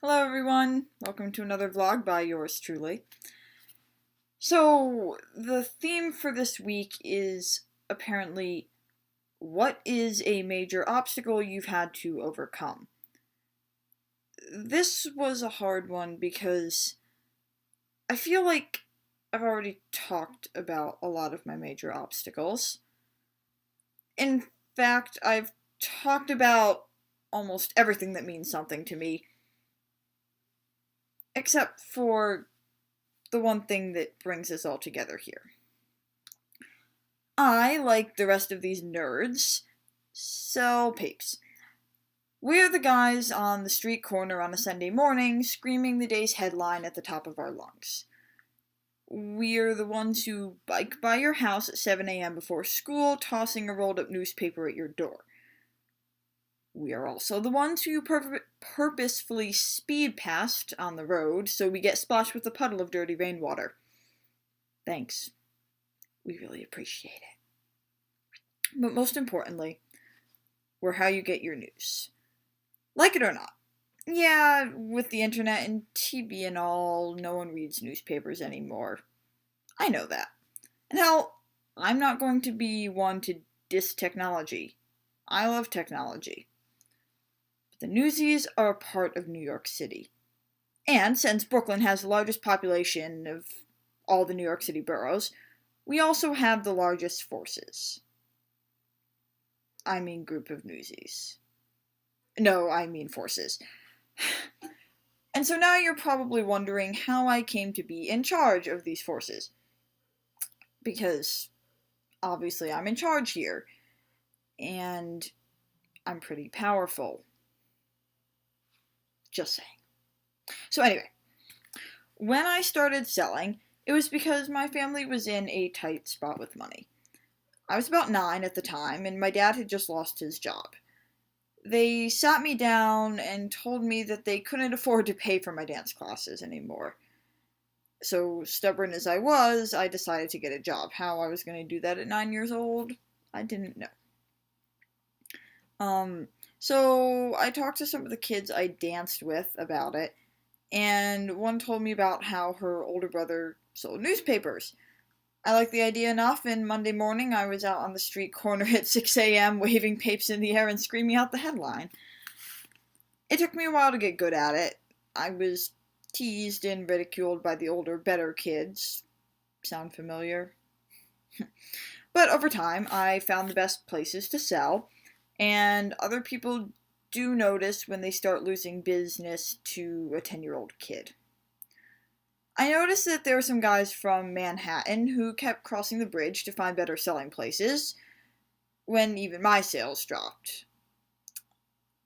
Hello everyone, welcome to another vlog by yours truly. So, the theme for this week is apparently, what is a major obstacle you've had to overcome? This was a hard one because I feel like I've already talked about a lot of my major obstacles. In fact, I've talked about almost everything that means something to me, except for the one thing that brings us all together here. I, like the rest of these nerds, sell papes. We're the guys on the street corner on a Sunday morning, screaming the day's headline at the top of our lungs. We're the ones who bike by your house at 7 a.m. before school, tossing a rolled up newspaper at your door. We are also the ones who purposefully speed past on the road so we get splashed with a puddle of dirty rainwater. Thanks. We really appreciate it. But most importantly, we're how you get your news. Like it or not. Yeah, with the internet and TV and all, no one reads newspapers anymore. I know that. And hell, I'm not going to be one to diss technology. I love technology. But the newsies are a part of New York City. And since Brooklyn has the largest population of all the New York City boroughs, we also have the largest forces. I mean group of newsies. No, I mean forces. And so now you're probably wondering how I came to be in charge of these forces. Because obviously I'm in charge here. And I'm pretty powerful. Just saying. So anyway, when I started selling, it was because my family was in a tight spot with money. I was about 9 at the time, and my dad had just lost his job. They sat me down and told me that they couldn't afford to pay for my dance classes anymore. So, stubborn as I was, I decided to get a job. How I was going to do that at 9 years old, I didn't know. So I talked to some of the kids I danced with about it, and one told me about how her older brother sold newspapers. I liked the idea enough, and Monday morning I was out on the street corner at 6 a.m. waving papes in the air and screaming out the headline. It took me a while to get good at it. I was teased and ridiculed by the older, better kids. Sound familiar? But over time, I found the best places to sell, and other people do notice when they start losing business to a 10-year-old kid. I noticed that there were some guys from Manhattan who kept crossing the bridge to find better selling places when even my sales dropped.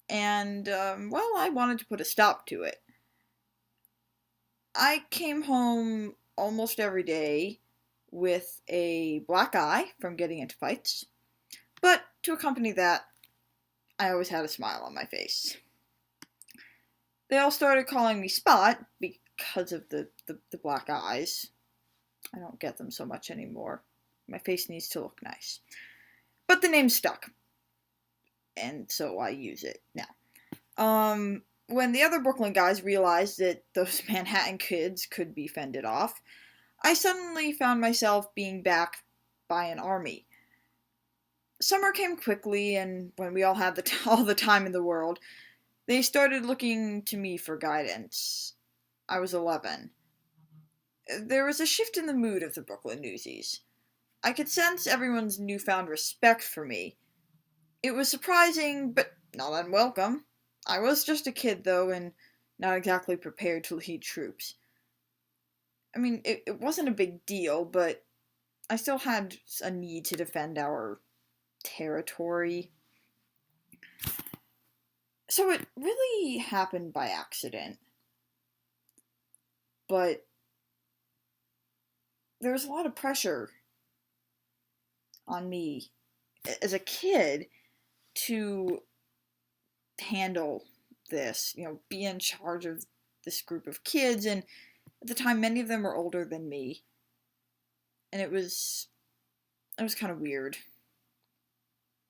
And, well, I wanted to put a stop to it. I came home almost every day with a black eye from getting into fights, but to accompany that, I always had a smile on my face. They all started calling me Spot because of the black eyes. I don't get them so much anymore. My face needs to look nice. But the name stuck, and so I use it now. When the other Brooklyn guys realized that those Manhattan kids could be fended off, I suddenly found myself being backed by an army. Summer came quickly, and when we all had all the time in the world, they started looking to me for guidance. I was 11. There was a shift in the mood of the Brooklyn newsies. I could sense everyone's newfound respect for me. It was surprising, but not unwelcome. I was just a kid, though, and not exactly prepared to lead troops. I mean, it wasn't a big deal, but I still had a need to defend our territory. So it really happened by accident. But there was a lot of pressure on me as a kid to handle this, be in charge of this group of kids, and at the time many of them were older than me. And it was kind of weird.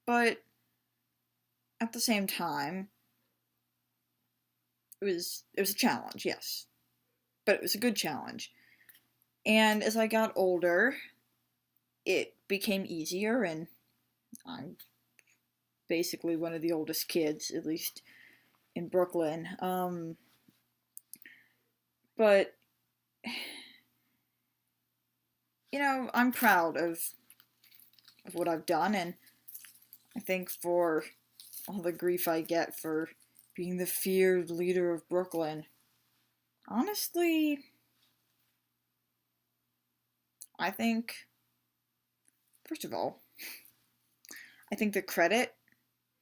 But at the same time, it was a challenge, yes, but it was a good challenge. And as I got older, it became easier, and I'm basically one of the oldest kids, at least in Brooklyn. But I'm proud of what I've done, and I think for all the grief I get for being the feared leader of Brooklyn, honestly, I think, first of all, I think the credit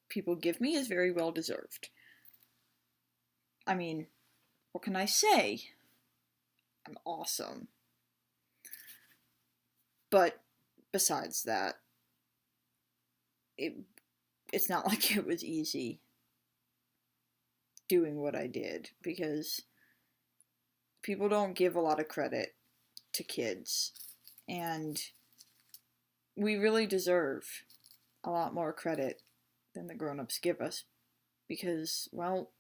people give me is very well deserved. I mean, what can I say? I'm awesome. But besides that, it it's not like it was easy doing what I did, because people don't give a lot of credit to kids, and we really deserve a lot more credit than the grown-ups give us, because, well,